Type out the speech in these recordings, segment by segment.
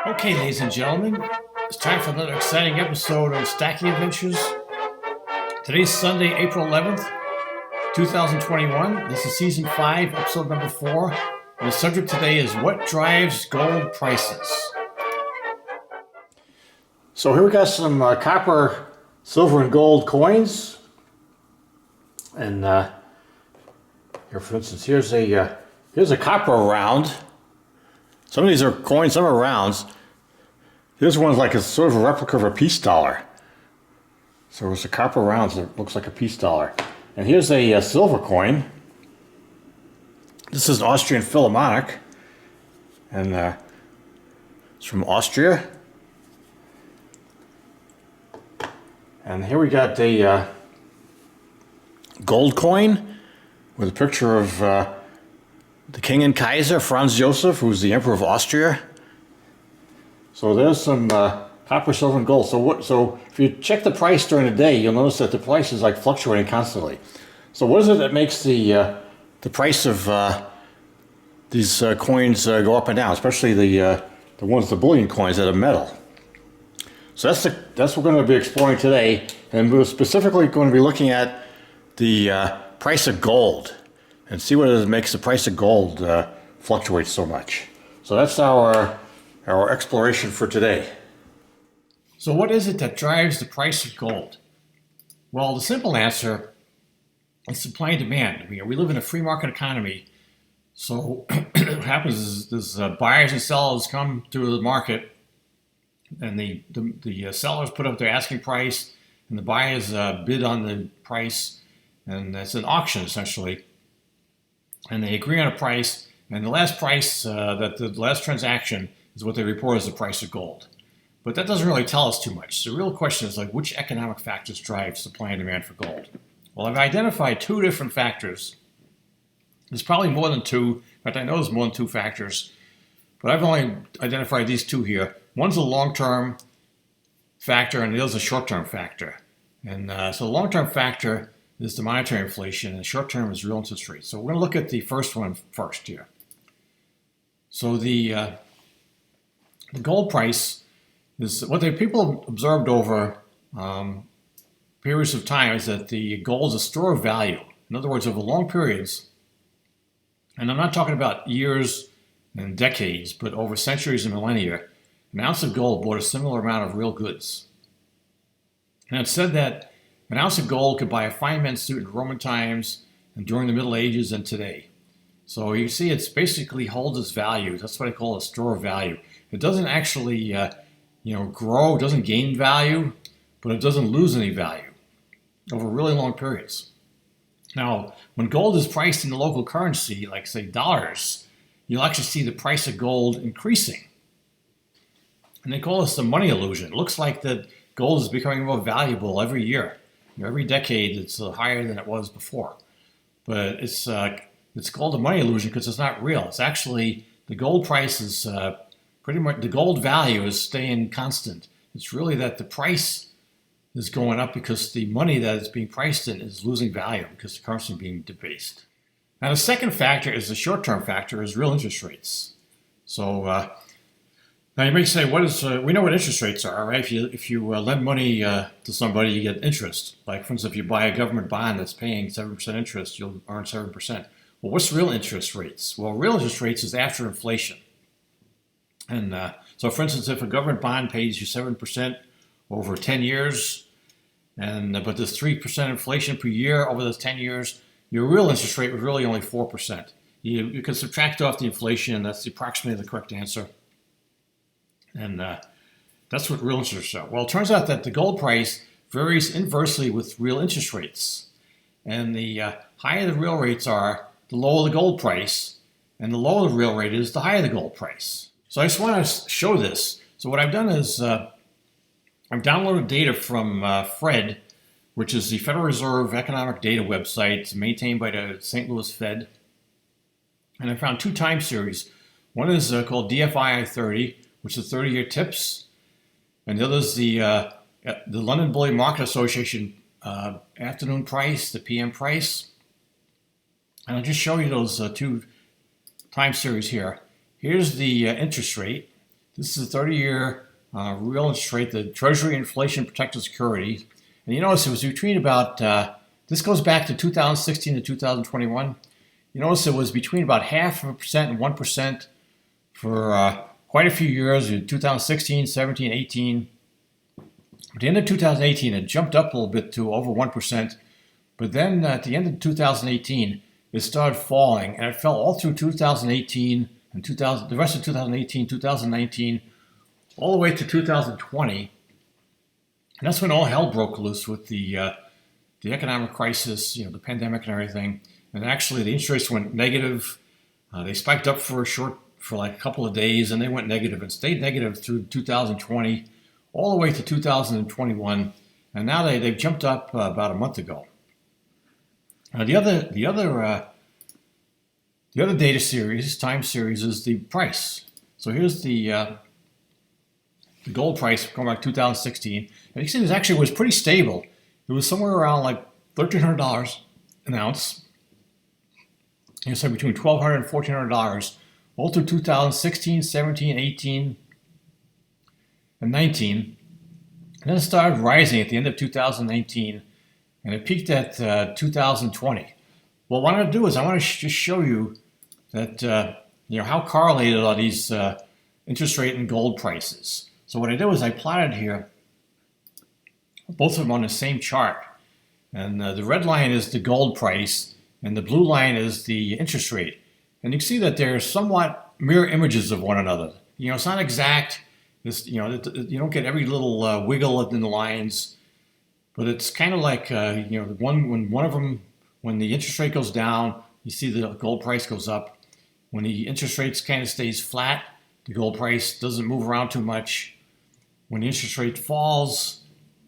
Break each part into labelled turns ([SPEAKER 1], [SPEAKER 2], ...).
[SPEAKER 1] Okay, ladies and gentlemen, it's time for another exciting episode of Stacking Adventures. Today's Sunday, April 11th, 2021. This is Season 5, Episode number 4. And the subject today is what drives gold prices. So here we got some copper, silver, and gold coins. And here, for instance, here's a copper round. Some of these are coins, some are rounds. Here's one like a sort of a replica of a peace dollar. So it's a copper round that looks like a peace dollar. And here's a silver coin. This is an Austrian Philharmonic. And it's from Austria. And here we got a gold coin with a picture of the King and Kaiser, Franz Joseph, who's the Emperor of Austria. So there's some copper, silver, and gold. So if you check the price during the day, you'll notice that the price is like fluctuating constantly. So what is it that makes the price of these coins go up and down, especially the ones, the bullion coins that are metal? So that's what we're going to be exploring today, and we're specifically going to be looking at the price of gold and see what it makes the price of gold fluctuate so much. So that's our exploration for today. So what is it that drives the price of gold? Well, the simple answer is supply and demand. We live in a free market economy. So what happens is buyers and sellers come to the market, and the sellers put up their asking price, and the buyers bid on the price, and it's an auction essentially. And they agree on a price, and the last price, the last transaction is what they report as the price of gold. But that doesn't really tell us too much. The real question is which economic factors drive supply and demand for gold? Well, I've identified two different factors. There's probably more than two. In fact, I know there's more than two factors, but I've only identified these two here. One's a long-term factor, and the other's a short-term factor. And so the long-term factor is the monetary inflation, and the short-term is real interest rates. So we're going to look at the first one first here. So the gold price is what the people observed over periods of time is that the gold is a store of value. In other words, over long periods, and I'm not talking about years and decades, but over centuries and millennia, an ounce of gold bought a similar amount of real goods. And it's said that an ounce of gold could buy a fine men's suit in Roman times and during the Middle Ages and today. So you see, it's basically holds its value. That's what I call a store of value. It doesn't actually, grow. It doesn't gain value, but it doesn't lose any value over really long periods. Now, when gold is priced in the local currency, like say dollars, you'll actually see the price of gold increasing. And they call this the money illusion. It looks like that gold is becoming more valuable every year. Every decade, it's higher than it was before. But it's called a money illusion because it's not real. It's actually, the gold price is pretty much, the gold value is staying constant. It's really that the price is going up because the money that it's being priced in is losing value because the currency is being debased. Now the second factor is the short-term factor, is real interest rates. So now you may say, we know what interest rates are, right? If you lend money to somebody, you get interest. Like, for instance, if you buy a government bond that's paying 7% interest, you'll earn 7%. Well, what's real interest rates? Well, real interest rates is after inflation. And so, for instance, if a government bond pays you 7% over 10 years, but there's 3% inflation per year over those 10 years, your real interest rate was really only 4%. You can subtract off the inflation, and that's approximately the correct answer. And that's what real interest rates are. Well, it turns out that the gold price varies inversely with real interest rates. And the higher the real rates are, the lower the gold price. And the lower the real rate is, the higher the gold price. So I just want to show this. So what I've done is I've downloaded data from FRED, which is the Federal Reserve Economic Data website. It's maintained by the St. Louis Fed. And I found two time series. One is called DFI 30, which is 30-year tips, and the other is the London Bullion Market Association afternoon price, the PM price. And I'll just show you those two time series here. Here's the interest rate. This is a 30-year real interest rate, the Treasury Inflation Protected Security. And you notice it was between about, this goes back to 2016 to 2021. You notice it was between about 0.5% and 1% for quite a few years, 2016, 17, 18. At the end of 2018, it jumped up a little bit to over 1%. But then at the end of 2018, it started falling, and it fell all through 2018 and the rest of 2018, 2019, all the way to 2020. And that's when all hell broke loose with the economic crisis, the pandemic and everything. And actually, the interest rates went negative. They spiked up for like a couple of days, and they went negative and stayed negative through 2020, all the way to 2021. And now they've jumped up about a month ago. The other data series, time series, is the price. So here's the gold price going back to 2016. And you can see this actually was pretty stable. It was somewhere around like $1,300 an ounce. So between $1,200 and $1,400 all through 2016, 17, 18, and 19. And then it started rising at the end of 2019, and it peaked at 2020. Well, what I want to do is I want to just show you that how correlated are these interest rate and gold prices. So what I did was I plotted here both of them on the same chart, and the red line is the gold price, and the blue line is the interest rate. And you can see that they're somewhat mirror images of one another. It's not exact. You don't get every little wiggle in the lines, but it's kind of like when the interest rate goes down, you see the gold price goes up. When the interest rate kind of stays flat, the gold price doesn't move around too much. When the interest rate falls,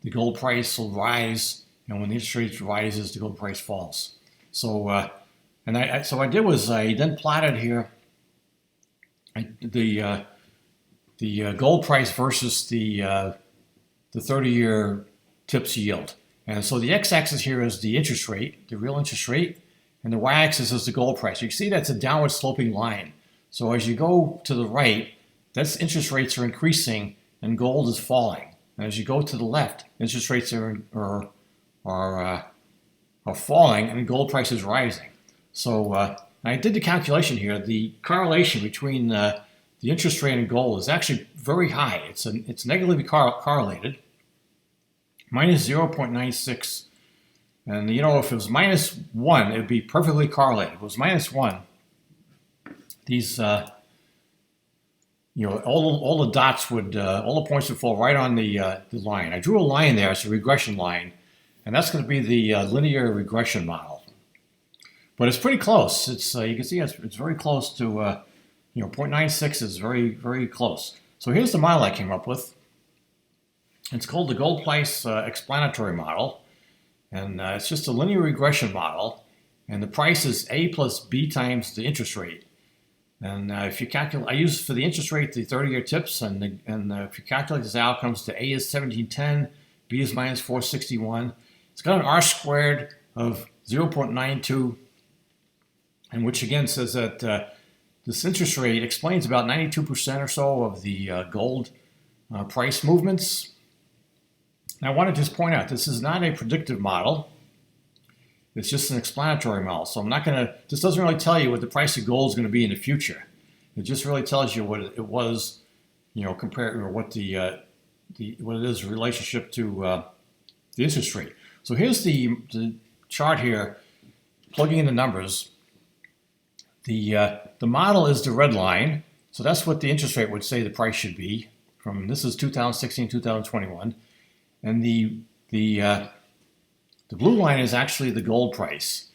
[SPEAKER 1] the gold price will rise, and when the interest rate rises, the gold price falls. So, what I did was I then plotted here the gold price versus the 30-year TIPS yield. And so the x-axis here is the interest rate, the real interest rate, and the y-axis is the gold price. You can see that's a downward sloping line. So as you go to the right, that's interest rates are increasing and gold is falling. And as you go to the left, interest rates are falling and gold price is rising. So I did the calculation here. The correlation between the interest rate and gold is actually very high. It's negatively correlated, minus 0.96. And if it was minus 1, it would be perfectly correlated. If it was minus 1, these all the dots would all the points would fall right on the line. I drew a line there. It's a regression line, and that's going to be the linear regression model. But it's pretty close. It's you can see it's very close to 0.96 is very, very close. So here's the model I came up with. It's called the gold price explanatory model, and it's just a linear regression model, and the price is A plus B times the interest rate. And if you calculate, I use for the interest rate the 30-year TIPS, and if you calculate this out, it comes to A is 1710, B is minus 461. It's got an R squared of 0.92, and which again says that this interest rate explains about 92% or so of the gold price movements. Now, I want to just point out, this is not a predictive model. It's just an explanatory model. So this doesn't really tell you what the price of gold is going to be in the future. It just really tells you what it was, compared, or what what it is in relationship to the interest rate. So here's the chart here, plugging in the numbers. The model is the red line. So that's what the interest rate would say the price should be. This is 2016, 2021. And the blue line is actually the gold price.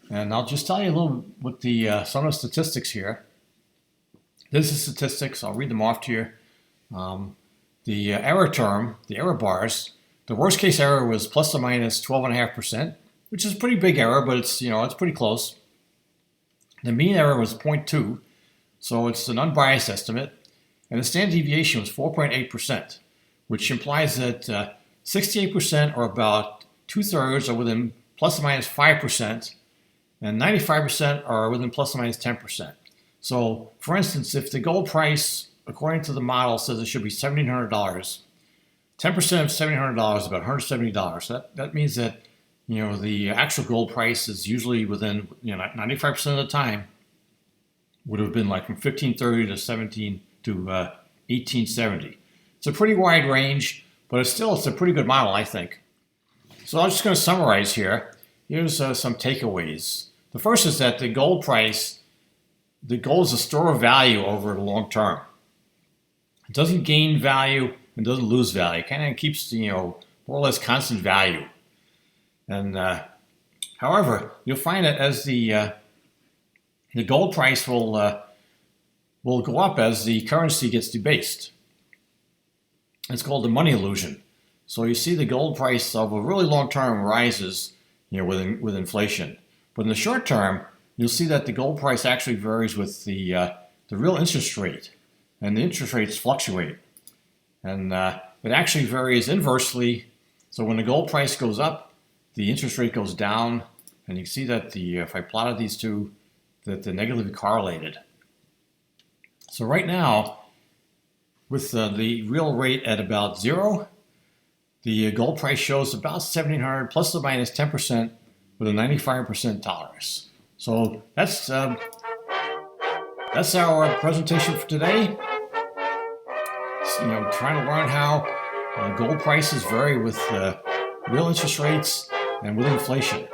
[SPEAKER 1] And I'll just tell you a little what some of the statistics here. This is statistics. I'll read them off to you. The error term, the error bars, the worst case error was plus or minus 12.5%, which is a pretty big error, but it's pretty close. The mean error was 0.2, so it's an unbiased estimate. And the standard deviation was 4.8%, which implies that 68%, or about 2/3, are within plus or minus 5%, and 95% are within plus or minus 10%. So, for instance, if the gold price
[SPEAKER 2] according to the model, says it should be $1,700. 10% of $1,700 is about $170. That means that, the actual gold price is usually within, 95% of the time would have been like from 1530 to 1870. It's a pretty wide range, but it's a pretty good model, I think. So I'm just going to summarize here. Here's some takeaways. The first is that the gold is a store of value over the long term. It doesn't gain value and doesn't lose value. It kind of keeps, more or less constant value. And however, you'll find that as the gold price will go up as the currency gets debased. It's called the money illusion. So you see the gold price over a really long term rises, with inflation. But in the short term, you'll see that the gold price actually varies with the real interest rate, and the interest rates fluctuate, and it actually varies inversely. So when the gold price goes up, the interest rate goes down, and you can see that if I plotted these two, that they're negatively correlated. So right now, with the real rate at about 0, the gold price shows about $1,700 plus or minus 10% with a 95% tolerance. So that's our presentation for today. Trying to learn how gold prices vary with real interest rates and with inflation.